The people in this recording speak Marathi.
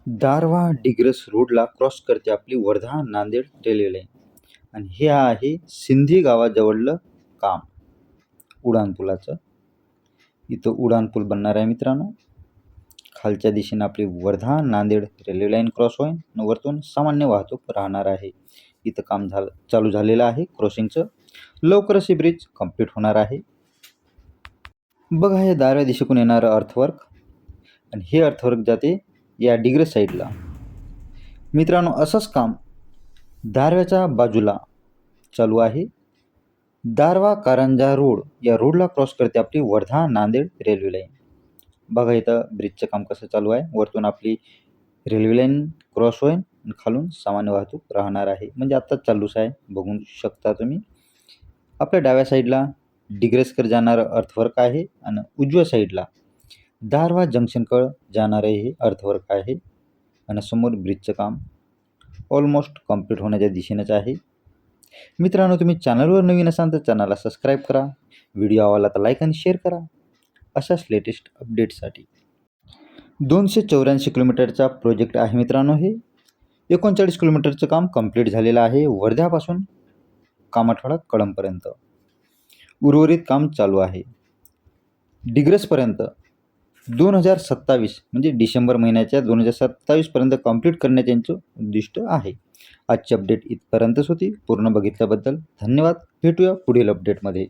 दारव्हा डिग्रस रोडला क्रॉस करते आपली वर्धा नांदेड रेल्वे लाईन आणि हे आहे सिंधी गावाजवळलं काम उड्डाणपुलाचं. इथं उड्डाणपूल बनणार आहे मित्रांनो. खालच्या दिशेने आपली Wardha Nanded railway line cross होईल आणि वरतून सामान्य वाहतूक राहणार आहे. इथं काम चालू झालेलं आहे क्रॉसिंगचं. लवकरच हे ब्रिज कंप्लीट होणार आहे. बघा हे दारव्या दिशेकडून येणारं अर्थवर्क आणि हे अर्थवर्क जाते या डिग्रस साईडला. मित्रांनो असंच काम दारव्याच्या बाजूला चालू आहे. दारवा कारंजा रोड या रोडला क्रॉस करते आपली वर्धा नांदेड रेल्वे लाईन. बघा इथं ब्रिजचं काम कसं चालू आहे. वरतून आपली रेल्वे लाईन क्रॉस होईल आणि खालून सामान्य वाहतूक राहणार आहे. म्हणजे आत्ताच चालूच आहे, बघू शकता तुम्ही. आपल्या डाव्या साईडला डिग्रसकर जाणारं अर्थवर्क आहे आणि उजव्या साईडला दारवा जंक्शनकडं जाणारं हे अर्थवर्क आहे आणि समोर ब्रिजचं काम ऑलमोस्ट कंप्लीट होण्याच्या दिशेनेच आहे. मित्रांनो तुम्ही चॅनलवर नवीन असाल तर चॅनलला सबस्क्राईब करा. व्हिडिओ आवडला तर लाईक आणि शेअर करा अशाच लेटेस्ट अपडेटसाठी. 284 किलोमीटरचा प्रोजेक्ट आहे मित्रांनो. हे 39 किलोमीटरचं काम कंप्लीट झालेलं आहे वर्ध्यापासून कामाठवाडा कळंबपर्यंत. उर्वरित काम चालू आहे. डिग्रसपर्यंत 2027 म्हणजे डिसेंबर महिन्याच्या 2027पर्यंत कंप्लीट करण्याचे यांचं उद्दिष्ट आहे. आजची अपडेट इथपर्यंतच होती. पूर्ण बघितल्याबद्दल धन्यवाद. भेटूया पुढील अपडेटमध्ये.